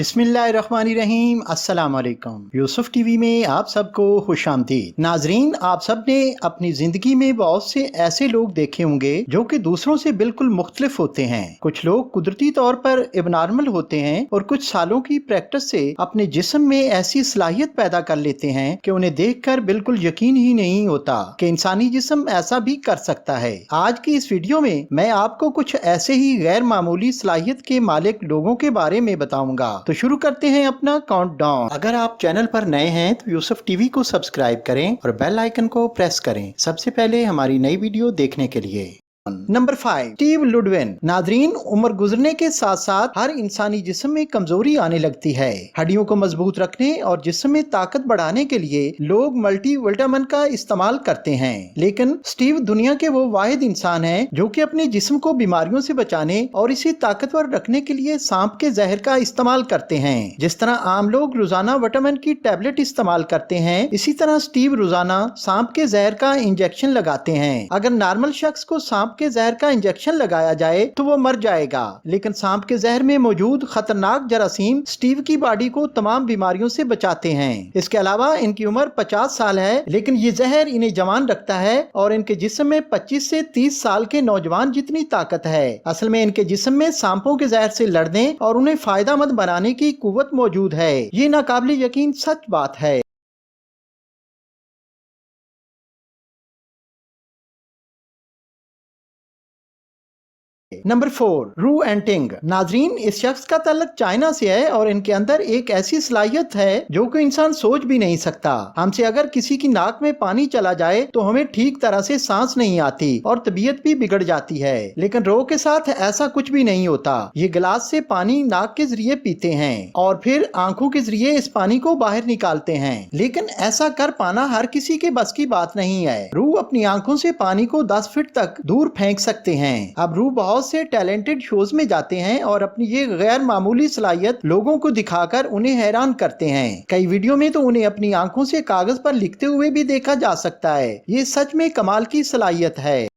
बिस्मिल्लाहिर्रहमानिर्रहीम। अस्सलाम वालेकुम। यूसुफ टीवी में आप सबको खुश आमदीद। नाजरीन, आप सब ने अपनी जिंदगी में बहुत से ऐसे लोग देखे होंगे जो कि दूसरों से बिल्कुल मुख्तलिफ होते हैं। कुछ लोग कुदरती तौर पर एबनॉर्मल होते हैं और कुछ सालों की प्रैक्टिस से अपने जिस्म में ऐसी सलाहियत पैदा कर लेते हैं कि उन्हें देखकर बिल्कुल यकीन ही नहीं होता कि इंसानी जिस्म ऐसा भी कर सकता है। आज की इस वीडियो में मैं आपको कुछ ऐसे ही गैर मामूली सलाहियत के मालिक लोगों के बारे में बताऊंगा। तो शुरू करते हैं अपना काउंटडाउन। अगर आप चैनल पर नए हैं तो यूसुफ टीवी को सब्सक्राइब करें और बेल आइकन को प्रेस करें सबसे पहले हमारी नई वीडियो देखने के लिए। Number 5, Steve Ludwin. नाजरीन, उम्र गुजरने के साथ साथ हर इंसानी जिस्म में कमजोरी आने लगती है। हड्डियों को मजबूत रखने और जिस्म में ताकत बढ़ाने के लिए लोग मल्टी विटामिन का इस्तेमाल करते हैं, लेकिन स्टीव दुनिया के वो वाहिद इंसान हैं जो कि अपने जिस्म को बीमारियों से बचाने और इसे ताकतवर रखने के लिए सांप के जहर का इस्तेमाल करते हैं। जिस तरह आम लोग रोजाना विटामिन की टैबलेट इस्तेमाल करते हैं, इसी तरह स्टीव रोजाना सांप के जहर का इंजेक्शन लगाते हैं। अगर नॉर्मल शख्स को सांप के जहर का इंजेक्शन लगाया जाए तो वो मर जाएगा, लेकिन सांप के जहर में मौजूद खतरनाक जरासीम स्टीव की बॉडी को तमाम बीमारियों से बचाते हैं। इसके अलावा इनकी उम्र 50 साल है, लेकिन ये जहर इन्हें जवान रखता है और इनके जिस्म में 25 से 30 साल के नौजवान जितनी ताकत है। असल में इनके जिस्म में सांपों के जहर से लड़ने और उन्हें फायदा मंद बनाने की कुव्वत मौजूद है। ये नाकाबिले यकीन सच बात है। नंबर 4, रू एंटिंग। नाजरीन, इस शख्स का ताल्लुक चाइना से है और इनके अंदर एक ऐसी सलाहियत है जो कि इंसान सोच भी नहीं सकता। हमसे अगर किसी की नाक में पानी चला जाए तो हमें ठीक तरह से सांस नहीं आती और तबीयत भी बिगड़ जाती है, लेकिन रो के साथ ऐसा कुछ भी नहीं होता। ये गिलास से पानी नाक के जरिए पीते हैं और फिर आंखों के जरिए इस पानी को बाहर निकालते हैं, लेकिन ऐसा कर पाना हर किसी के बस की बात नहीं है। रू अपनी आंखों से पानी को 10 फीट तक दूर फेंक सकते हैं। अब रू बहुत से टैलेंटेड शोज में जाते हैं और अपनी ये गैर मामूली सलाहियत लोगों को दिखाकर उन्हें हैरान करते हैं। कई वीडियो में तो उन्हें अपनी आंखों से कागज पर लिखते हुए भी देखा जा सकता है। ये सच में कमाल की सलाहियत है।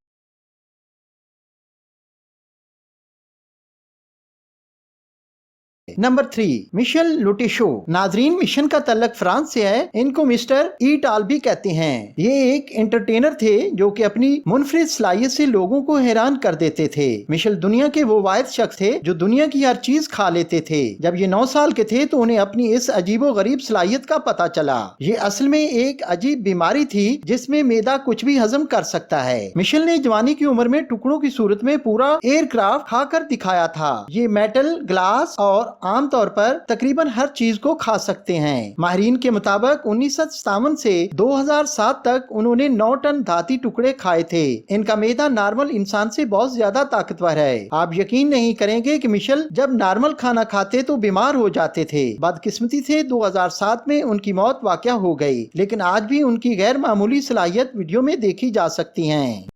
Number 3, Michel Lotito. नाजरीन, मिशन का तल्लक फ्रांस से है। इनको मिस्टर ईटाल भी कहते हैं। ये एक एंटरटेनर थे जो कि अपनी मुनफरिद सलाहियत से लोगों को हैरान कर देते थे। मिशेल दुनिया के वो वाहिद शख्स थे जो दुनिया की हर चीज खा लेते थे। जब ये 9 साल के थे तो उन्हें अपनी इस अजीबो गरीब सलाहियत का पता चला। ये असल में एक अजीब बीमारी थी जिसमें मैदा कुछ भी हजम कर सकता है। मिशेल ने जवानी की उम्र में टुकड़ों की सूरत में पूरा एयरक्राफ्ट खाकर दिखाया था। ये मेटल, ग्लास और आमतौर पर तकरीबन हर चीज को खा सकते हैं। माहिरीन के मुताबिक 1957 से 2007 तक उन्होंने 9 टन धाती टुकड़े खाए थे। इनका मैदा नॉर्मल इंसान से बहुत ज्यादा ताकतवर है। आप यकीन नहीं करेंगे कि मिशेल जब नॉर्मल खाना खाते तो बीमार हो जाते थे। बदकिस्मती से 2007 में उनकी मौत वाक़या हो गई, लेकिन आज भी उनकी गैर मामूली सलाहियत वीडियो में देखी जा सकती हैं।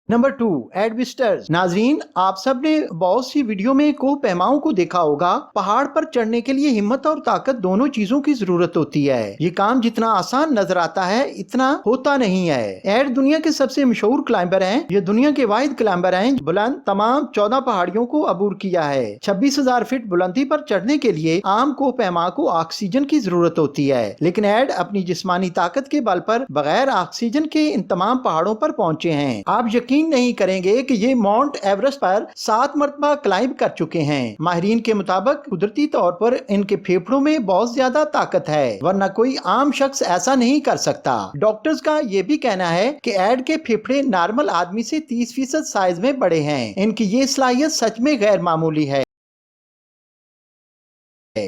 नंबर 2, एड विस्टर्स। नाजरीन, आप सब ने बहुत सी वीडियो में कोह पैमाओं को देखा होगा। पहाड़ पर चढ़ने के लिए हिम्मत और ताकत दोनों चीजों की जरूरत होती है। ये काम जितना आसान नजर आता है इतना होता नहीं है। एड दुनिया के सबसे मशहूर क्लाइंबर हैं। ये दुनिया के वाहिद क्लाइंबर हैं बुलंद तमाम 14 पहाड़ियों को अबूर किया है। 26,000 फीट बुलंदी पर चढ़ने के लिए आम कोह पैमा को ऑक्सीजन की जरूरत होती है, लेकिन एड अपनी जिस्मानी ताकत के बल पर बगैर ऑक्सीजन के इन तमाम पहाड़ों पर पहुंचे हैं। आप यकीन नहीं करेंगे कि ये माउंट एवरेस्ट पर 7 मरतबा क्लाइंब कर चुके हैं। माहिरीन के मुताबिक कुदरती तौर पर इनके फेफड़ों में बहुत ज्यादा ताकत है, वरना कोई आम शख्स ऐसा नहीं कर सकता। डॉक्टर्स का ये भी कहना है कि एड के फेफड़े नॉर्मल आदमी से 30% साइज में बड़े हैं। इनकी ये सलाहियत सच में गैर मामूली है।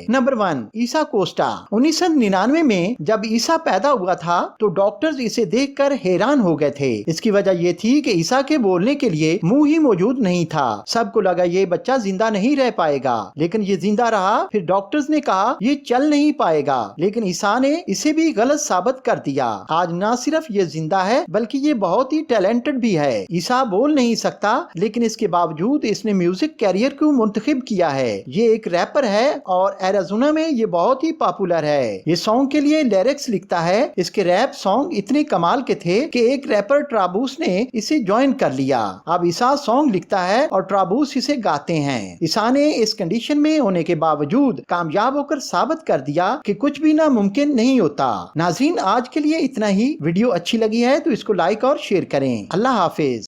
नंबर 1, ईसा कोस्टा। 1999 में जब ईसा पैदा हुआ था तो डॉक्टर्स इसे देखकर हैरान हो गए थे। इसकी वजह ये थी कि ईसा के बोलने के लिए मुंह ही मौजूद नहीं था। सबको लगा ये बच्चा जिंदा नहीं रह पाएगा, लेकिन ये जिंदा रहा। फिर डॉक्टर्स ने कहा ये चल नहीं पाएगा, लेकिन ईसा ने इसे भी गलत साबित कर दिया। आज न सिर्फ ये जिंदा है बल्कि ये बहुत ही टैलेंटेड भी है। ईसा बोल नहीं सकता, लेकिन इसके बावजूद इसने म्यूजिक कैरियर को मुंतखब किया है। ये एक रैपर है और और एरिज़ोना में ये बहुत ही पॉपुलर है। ये सॉन्ग के लिए लिरिक्स लिखता है। इसके रैप सॉन्ग इतने कमाल के थे कि एक रैपर ट्राबूस ने इसे ज्वाइन कर लिया। अब ईसा सॉन्ग लिखता है और ट्राबूस इसे गाते हैं। ईसा ने इस कंडीशन में होने के बावजूद कामयाब होकर साबित कर दिया कि कुछ भी नामुमकिन नहीं होता। नाज़रीन, आज के लिए इतना ही। वीडियो अच्छी लगी है तो इसको लाइक और शेयर करें। अल्लाह हाफिज।